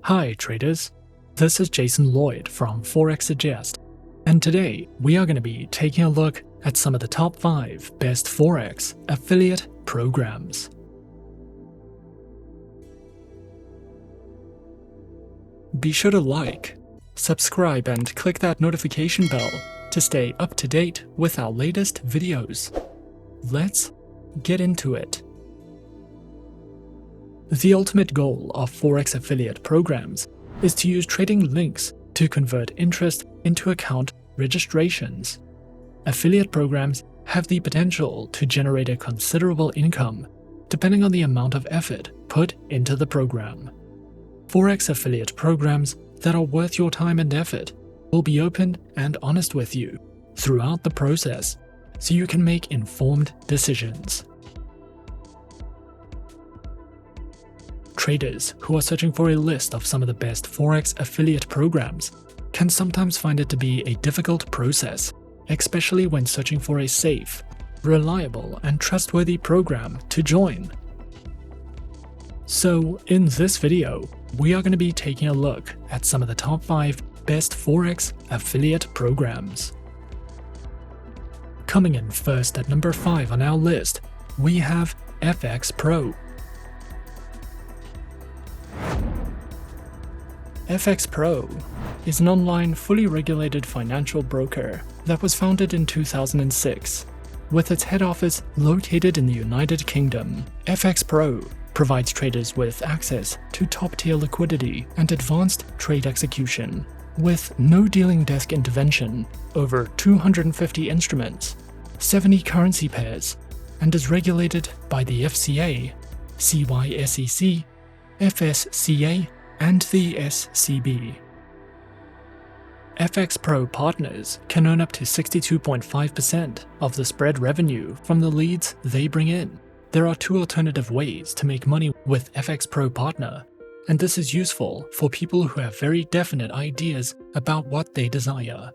Hi traders, this is Jason Lloyd from Forexsuggest, and today we are going to be taking a look at some of the top 5 best Forex affiliate programs. Be sure to like, subscribe and click that notification bell to stay up to date with our latest videos. Let's get into it. The ultimate goal of Forex affiliate programs is to use trading links to convert interest into account registrations. Affiliate programs have the potential to generate a considerable income depending on the amount of effort put into the program. Forex affiliate programs that are worth your time and effort will be open and honest with you throughout the process so you can make informed decisions. Traders who are searching for a list of some of the best Forex affiliate programs can sometimes find it to be a difficult process, especially when searching for a safe, reliable, and trustworthy program to join. So, in this video, we are going to be taking a look at some of the top 5 best Forex affiliate programs. Coming in first at number 5 on our list, we have FXPro. FXPro is an online, fully regulated financial broker that was founded in 2006. With its head office located in the United Kingdom, FXPro provides traders with access to top-tier liquidity and advanced trade execution. With no dealing desk intervention, over 250 instruments, 70 currency pairs, and is regulated by the FCA, CySEC, FSCA, and the SCB. FXPro partners can earn up to 62.5% of the spread revenue from the leads they bring in. There are 2 alternative ways to make money with FXPro partner, and this is useful for people who have very definite ideas about what they desire.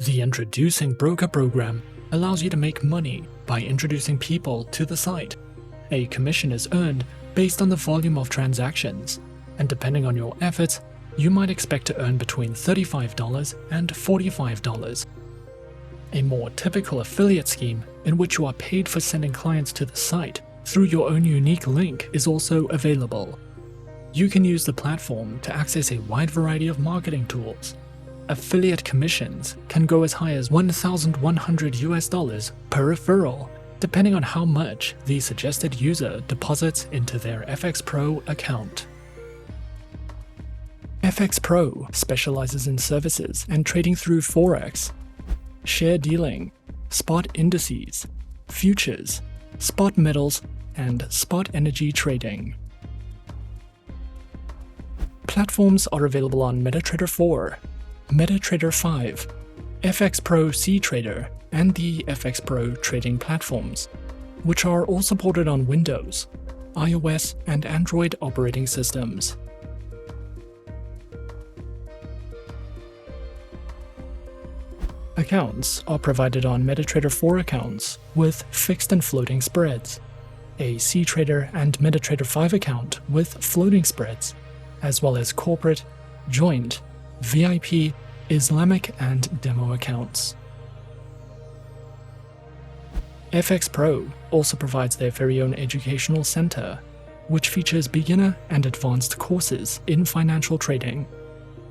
The Introducing Broker program allows you to make money by introducing people to the site. A commission is earned based on the volume of transactions, and depending on your efforts, you might expect to earn between $35 and $45. A more typical affiliate scheme in which you are paid for sending clients to the site through your own unique link is also available. You can use the platform to access a wide variety of marketing tools. Affiliate commissions can go as high as $1,100 per referral, depending on how much the suggested user deposits into their FXPro account. FXPro specializes in services and trading through Forex, share dealing, spot indices, futures, spot metals, and spot energy trading. Platforms are available on MetaTrader 4, MetaTrader 5, FXPro Ctrader, and the FXPro trading platforms, which are all supported on Windows, iOS, and Android operating systems. Accounts are provided on MetaTrader 4 accounts with fixed and floating spreads, a Ctrader and MetaTrader 5 account with floating spreads, as well as corporate, joint, VIP, Islamic, and demo accounts. FXPro also provides their very own educational center, which features beginner and advanced courses in financial trading,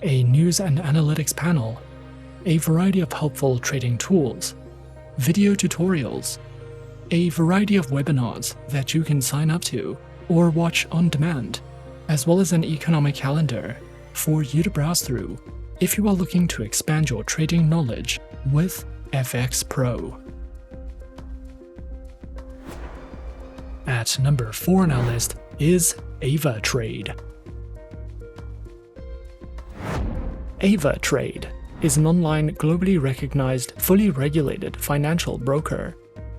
a news and analytics panel, a variety of helpful trading tools, video tutorials, a variety of webinars that you can sign up to or watch on demand, as well as an economic calendar for you to browse through if you are looking to expand your trading knowledge with FXPro. At number 4 on our list is Avatrade. Avatrade is an online, globally recognized, fully regulated financial broker,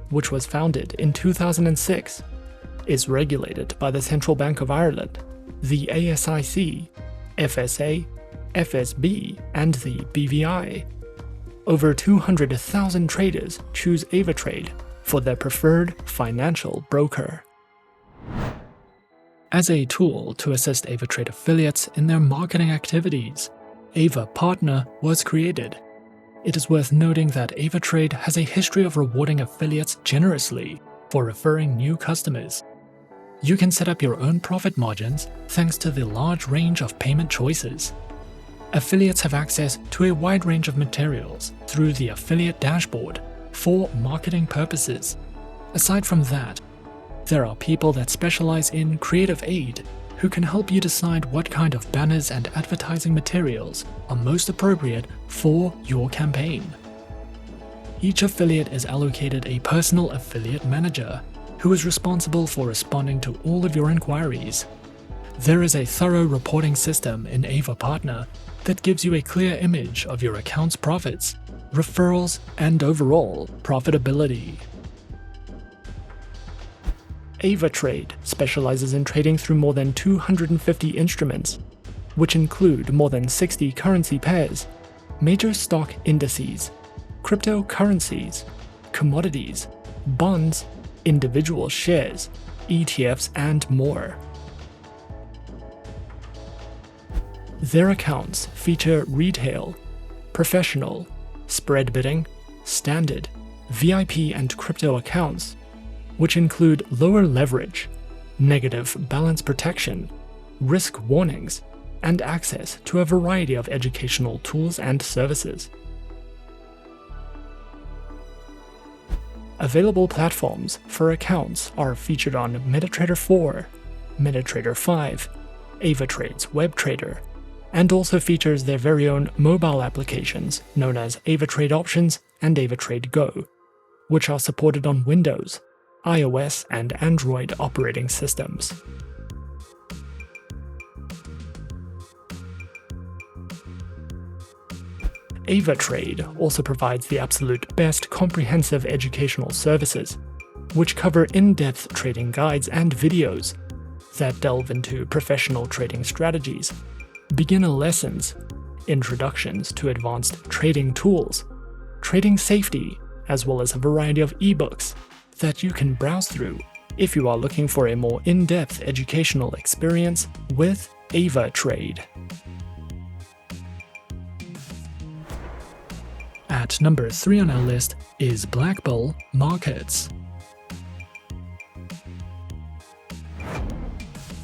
which was founded in 2006, is regulated by the Central Bank of Ireland, the ASIC, FSA, FSB, and the BVI. Over 200,000 traders choose Avatrade for their preferred financial broker. As a tool to assist Avatrade affiliates in their marketing activities, Ava Partner was created. It is worth noting that Avatrade has a history of rewarding affiliates generously for referring new customers. You can set up your own profit margins thanks to the large range of payment choices. Affiliates have access to a wide range of materials through the affiliate dashboard for marketing purposes. Aside from that, there are people that specialize in creative aid who can help you decide what kind of banners and advertising materials are most appropriate for your campaign. Each affiliate is allocated a personal affiliate manager who is responsible for responding to all of your inquiries. There is a thorough reporting system in Ava Partner that gives you a clear image of your account's profits, referrals, and overall profitability. Avatrade specializes in trading through more than 250 instruments, which include more than 60 currency pairs, major stock indices, cryptocurrencies, commodities, bonds, individual shares, ETFs, and more. Their accounts feature retail, professional, spread bidding, standard, VIP, and crypto accounts, which include lower leverage, negative balance protection, risk warnings, and access to a variety of educational tools and services. Available platforms for accounts are featured on MetaTrader 4, MetaTrader 5, Avatrade's WebTrader, and also features their very own mobile applications known as Avatrade Options and Avatrade Go, which are supported on Windows, iOS, and Android operating systems. Avatrade also provides the absolute best comprehensive educational services, which cover in-depth trading guides and videos that delve into professional trading strategies, beginner lessons, introductions to advanced trading tools, trading safety, as well as a variety of ebooks that you can browse through if you are looking for a more in-depth educational experience with Avatrade. At number 3 on our list is BlackBull Markets.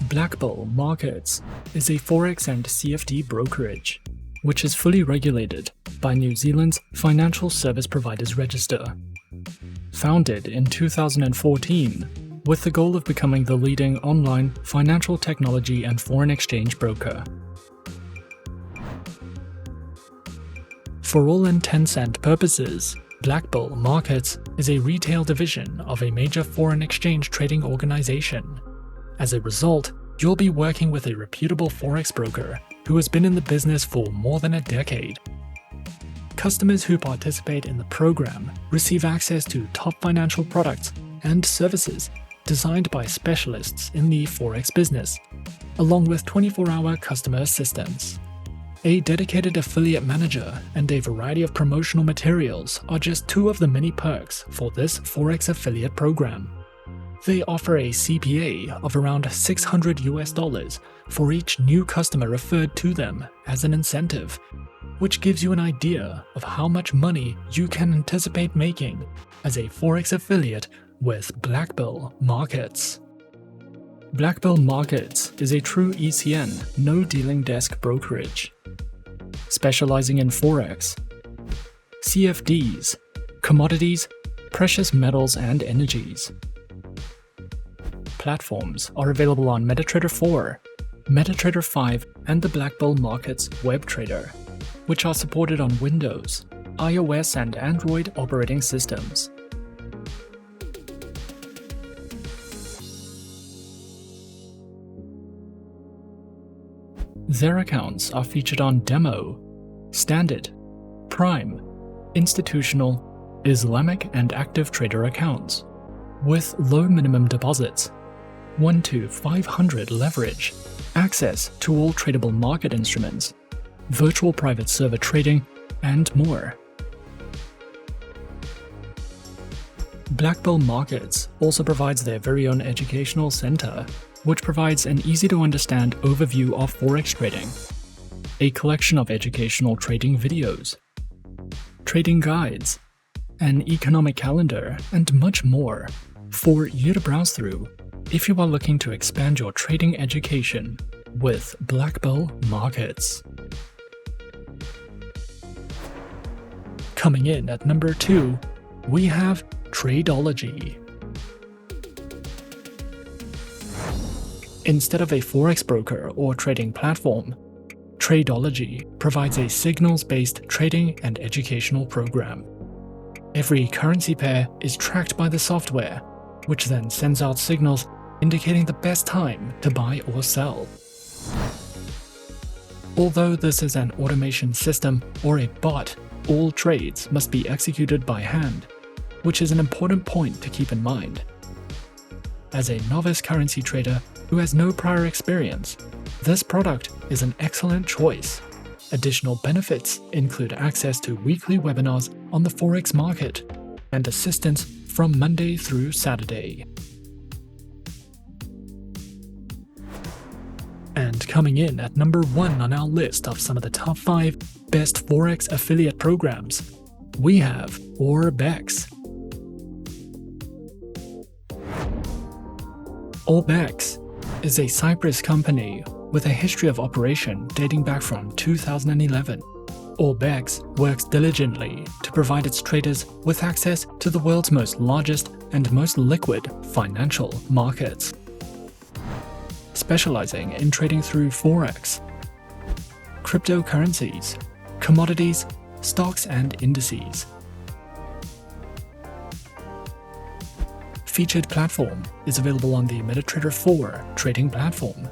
BlackBull Markets is a Forex and CFD brokerage, which is fully regulated by New Zealand's Financial Service Providers Register. Founded in 2014 with the goal of becoming the leading online financial technology and foreign exchange broker. For all intents and purposes, BlackBull Markets is a retail division of a major foreign exchange trading organization. As a result, you'll be working with a reputable Forex broker who has been in the business for more than a decade. Customers who participate in the program receive access to top financial products and services designed by specialists in the Forex business, along with 24-hour customer assistance. A dedicated affiliate manager and a variety of promotional materials are just two of the many perks for this Forex affiliate program. They offer a CPA of around $600 for each new customer referred to them as an incentive, which gives you an idea of how much money you can anticipate making as a Forex affiliate with BlackBull Markets. BlackBull Markets is a true ECN, no dealing desk brokerage, specializing in Forex, CFDs, commodities, precious metals, and energies. Platforms are available on MetaTrader 4, MetaTrader 5, and the BlackBull Markets WebTrader, which are supported on Windows, iOS, and Android operating systems. Their accounts are featured on Demo, Standard, Prime, Institutional, Islamic, and Active Trader accounts, with low minimum deposits, 1 to 500 leverage, access to all tradable market instruments, virtual private server trading, and more. BlackBull Markets also provides their very own educational center which provides an easy-to-understand overview of Forex trading, a collection of educational trading videos, trading guides, an economic calendar, and much more for you to browse through if you are looking to expand your trading education with BlackBull Markets. Coming in at number 2, we have Tradeology. Instead of a Forex broker or trading platform, Tradeology provides a signals-based trading and educational program. Every currency pair is tracked by the software, which then sends out signals indicating the best time to buy or sell. Although this is an automation system or a bot, all trades must be executed by hand, which is an important point to keep in mind. As a novice currency trader who has no prior experience, this product is an excellent choice. Additional benefits include access to weekly webinars on the Forex market and assistance from Monday through Saturday. And coming in at number 1 on our list of some of the top 5 best Forex affiliate programs, we have Orbex. Orbex is a Cyprus company with a history of operation dating back from 2011. Orbex works diligently to provide its traders with access to the world's most largest and most liquid financial markets, specializing in trading through Forex, cryptocurrencies, commodities, stocks, and indices. Featured platform is available on the MetaTrader 4 trading platform,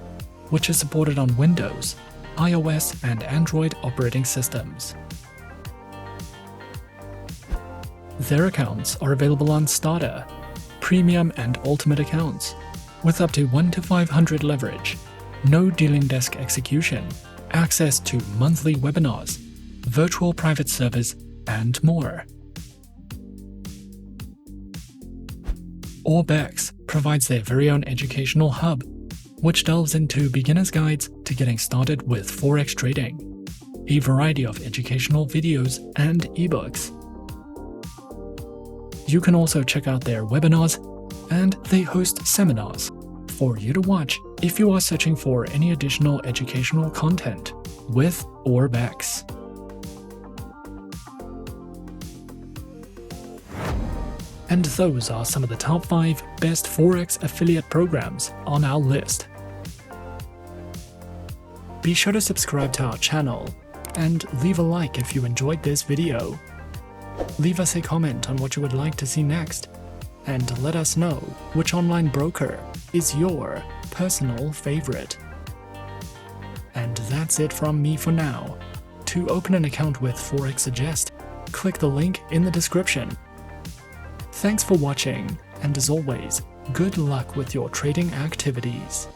which is supported on Windows, iOS, and Android operating systems. Their accounts are available on Starter, Premium, and Ultimate accounts, with up to 1 to 500 leverage, no dealing desk execution, access to monthly webinars, virtual private servers, and more. Orbex provides their very own educational hub, which delves into beginner's guides to getting started with Forex trading, a variety of educational videos and ebooks. You can also check out their webinars, and they host seminars for you to watch if you are searching for any additional educational content with Orbex. And those are some of the top 5 best Forex affiliate programs on our list. Be sure to subscribe to our channel and leave a like if you enjoyed this video. Leave us a comment on what you would like to see next, and let us know which online broker is your personal favorite. And that's it from me for now. To open an account with Forexsuggest, click the link in the description. Thanks for watching, and as always, good luck with your trading activities.